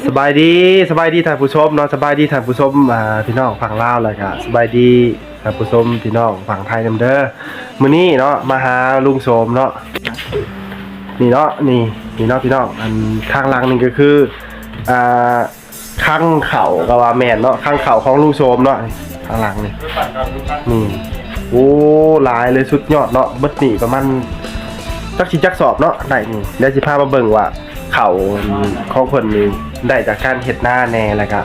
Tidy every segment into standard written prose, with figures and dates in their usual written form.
สบายดีท่านผู้ชมเนาะสบายดีท่านผู้ชมพี่น้องฝั่งลาวเลยครับสบายดีท่านผู้ชมพี่น้องฝั่งไทยนำเด้อมื้อนี้เนาะมาหาลุงโสมเนาะนี่เนาะนี่เนาะพี่น้องอันข้างหลังนี่ก็คือข้างเข่าก็ว่าแม่นเนาะข้างเข่าของลุงโสมเนาะข้างหลังนี่โอ้หลายเลยสุดยอดเนาะเบิดนี่ประมาณจักสอบเนาะได้นี่เดี๋ยวสิพามาเบิ่งว่าเข่าของเพิ่นนี่ได้จากการเฮ็ดหน้าแน่แล้วก็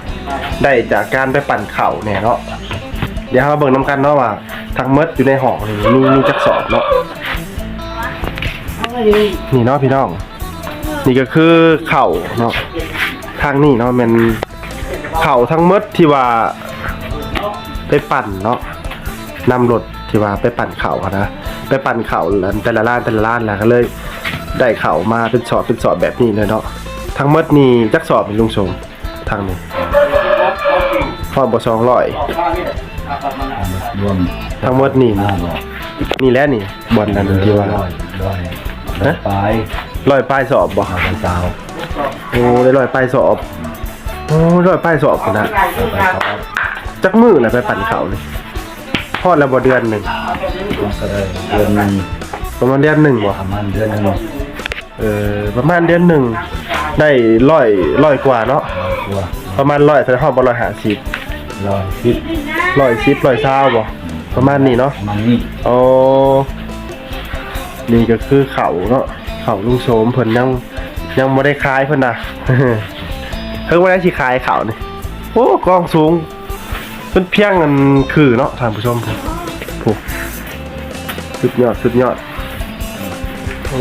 ได้จากการไปปั่นเข่าแน่เนาะเดี๋ยวเราเบิ่งนํกันเนาะว่าทั้งหมดอยู่ในห้องนี่มีจักสอบเนาะนี่เนาะพี่น้องนี่ก็คือเข่าเนาะทางนี้เนาะมันเข่าทั้งหมดที่ว่าไปปั่นเนาะนำรถที่ว่าไปปั่นเข่านะไปปั่นเข่าแต่ละล้านแล้วก็เลยได้เข่ามาเป็นสอบแบบนี้เลยเนาะทั้งหมดนี่จักสอบเป็นลุงชมทางนี้พอบ่200รวมทั้งหมดนี่นี่แหละนี่บอลนั้นที่ว่าร้อยปลายสอบบ่โอ้ได้ร้อยปลายสอบโอ้ร้อยปลายสอบนะจักมือน่ะไปปั่นเข่านี่พอดแล้วบ่เดือนนึงประมาณเดือนนึงบ่ประมาณเดือนนึงประมาณเดือนนึงได้ร้อยกว่าเนาะประมาณ100แต่ฮอดบ่150 120บ่ประมาณนี้เนาะอ๋อนี่ก็คือเขาเนาะเขาลุงโสมเพิ่นยังบ่ได้ขายเพิ่นน่ะเพิ่นบ่ได้สิขายเขานี่โอ้กองสูงเพิ่นเพียงกันคือเนาะท่านผู้ชมผู้สุดยอดโอ้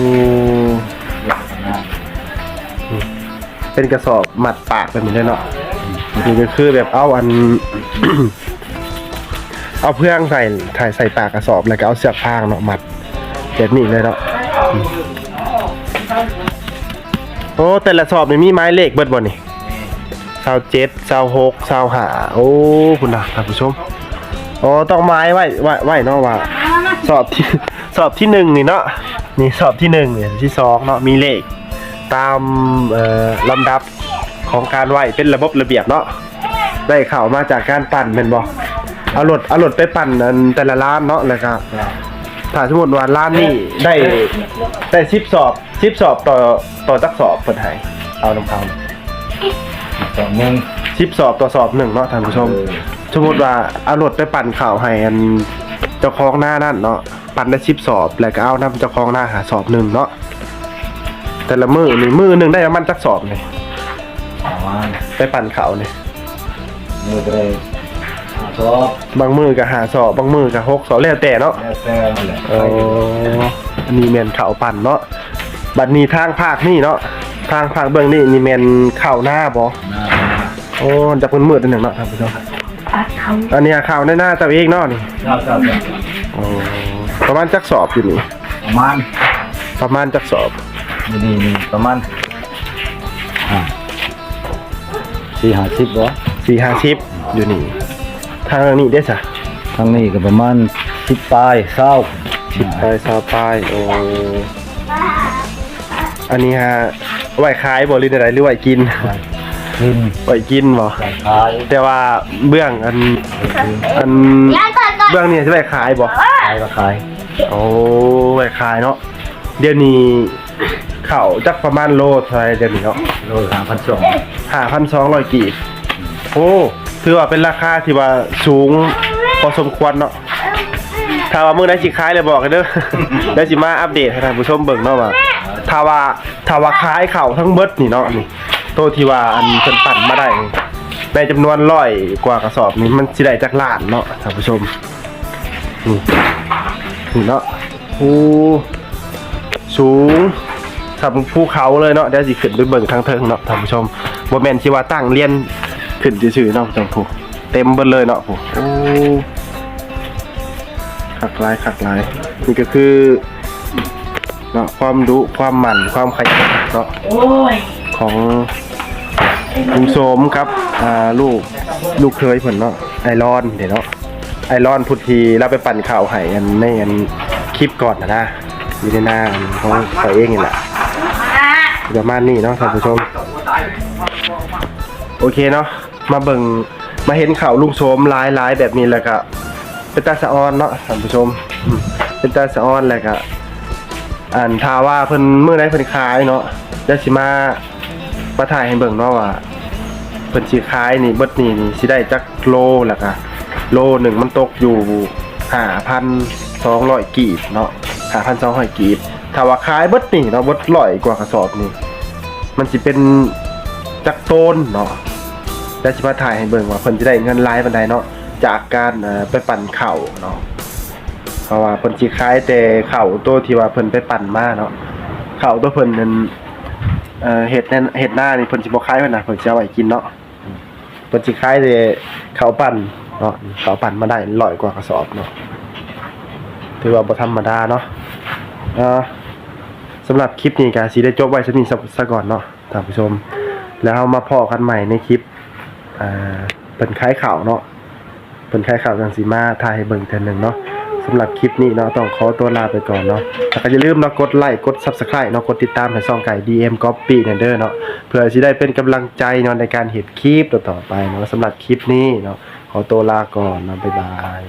เป็นกระสอบหมัดปากแบบนี้เลยเนาะนี่ก็คือแบบเอาอัน เอาเพื่องใส่ปากกระสอบแล้วก็เอาเสือกพางเนาะมัดแบบนี้เลยเนาะโอ้แต่ละสอบนี่มีไม้เลขเบิดบ่นี่27 26 25โอ้คุณน่ะท่านผู้ชมอ๋อต้องไม้ไว้เนาะว่าสอบที่1นี่เนาะนี่สอบที่1เนี่ยที่2เนาะมีเลขตามลำดับของการไหวเป็นระบบระเบียบเนาะได้ข่าวมาจากการปั่นเป็นบ่เอารถไปปั่นแต่ละร้านเนาะแล้วก็ถ้าสมมติว่าร้านนี้ได้10 สอบต่อจักสอบเพิ่นให้เอานำเขาสอบนึง10 สอบต่อสอบ1เนาะท่านผู้ชมสมมติว่าเอารถไปปั่นข่าวให้เจ้าของหน้านั่นเนาะปั่นได้10 สอบแล้วก็เอานำเจ้าของหน้าหาสอบ1เนาะแต่ละมือนึงได้ประมาณจักสอบนี่ไปปั่นเขานี่มือไปเลยสอบบางมือก็หาสอบบางมือก็6 สอบแล้วแต่เนาะอันนี้แม่นเขาปั่นเนาะบัดนี้ทางภาคนี่เนาะทางภาคเบื้องนี่แม่นเข้าหน้าบ่โอ้จะเพิ่นมืดนิดนึงเนาะท่านผู้ชมอันนี้เข้าในหน้าตัวเองเนาะนี่โอ้ประมาณจักสอบอยู่นี่ประมาณจักสอบนี่ประมาณ4-50บ่4-50อยู่นี่ทางนี้ได้ซะทางนี้ก็ประมาณ10 ปลาย20 ปลาย20 ปลายโอ้อันนี้ฮะไว้ขายบ่หรือไดหรือไว้กินไว้กินบ่แต่ว่าเบื้องอันเบื้องนี่สิไว้ขายบ่ขายโอ้ไว้ขายเนาะเดี๋ยวนี้เข้าจักประมาณโลเท่าไหร่เดี๋ยวนี้เนาะโล5,200กีบโอ้ถือว่าเป็นราคาที่ว่าสูงพอสมควรเนาะถ้าว่ามื้อไหนสิขายเลยบอกกันเด้อ แล้วสิมาอัปเดตให้ท่านผู้ชมเบิ่งเนาะว่าถ้าว่าขายข้าวทั้งเบิดนี่เนาะนี่โตที่ว่าอันเพิ่นปั่นมาได้ในจำนวน100 กว่ากระสอบนี่มันสิได้จักล้านเนาะท่านผู้ชมนี่เนาะโอ้สูงสำภูเขาเลยเนาะเดี๋ยวสิขึ้นไปเบิ่งทางเทิงเนาะท่านผู้ชมบ่แม่นสิว่าตั้งเรียนขึ้นซื่อๆเนาะจังผู้เต็มเบิดเลยเนาะผู้โอ้คักหลายนี่ก็คือเนาะความดุความหมั่นความขยันเนาะของลุงโสมครับลูกเคยเพิ่นเนาะไอรอนเด้เนาะไอรอนพุทธีเราไปปั่นข่าวให้ในคลิปก่อนนะอยู่ในหน้าของตัวเองนี่แหละประมาณนี้เนาะท่านผู้ชม โอเคเนาะมาเบิ่งมาเห็นข่าวลุงโสมหลายแบบนี้แล้วก็เป็นตาสะออนเนาะท่านผู้ชมเป็นตาสะออนแล้วก็อ่านท่าว่าเพิ่นมื้อใดเพิ่นขายเนาะแล้วสิมาถ่ายให้เบิ่งเนาะว่าเพิ่นสิขายนี่เบิดนี่สิได้จักโลแล้วก็โลหนึ่งมันตกอยู่ 5,200 กีบเนาะ 5,200 กีบถ้าว่าขายเบิดนี่เนาะเบิด100กว่ากระสอบนี่มันสิเป็นจักโตนเนาะแล้วสิมาถ่ายให้เบิ่งว่าเพิ่นสิได้เงินหลายปานใดเนาะจากการไปปั่นข้าวเนาะเพราะว่าเพิ่นสิขายแต่ข้าวตัวที่ว่าเพิ่นไปปั่นมาเนาะข้าวตัวเพิ่นนั้นเฮ็ดหน้านี่เพิ่นสิบ่ขายเพิ่นน่ะเพิ่นสิเอาไว้กินเนาะเพิ่นสิขายแต่ข้าวปั่นเนาะข้าวปั่นมาได้100กว่ากระสอบเนาะถือว่าบ่ธรรมดาเนาะสำหรับคลิปนี้ก็สิได้จบไว้ซั่นนี้ซะก่อนเนาะท่านผู้ชมแล้วเรามาพอกันใหม่ในคลิปเป็นคล้ายข่าวเนาะเป็นคล้ายข่าวจังสีมาถ่ายให้เบิ่งเทื่อนึงเนาะสำหรับคลิปนี้เนาะต้องขอตัวลาไปก่อนเนาะแล้วก็อย่าลืมเนาะกดไลค์กด Subscribe เนาะกดติดตามให้ช่องไก่ DM Copy นั่นเด้อเนาะเพื่อสิได้เป็นกำลังใจเนาะในการเฮ็ดคลิปต่อๆไปเนาะสำหรับคลิปนี้เนาะขอตัวลาก่อนเนาะบ๊ายบาย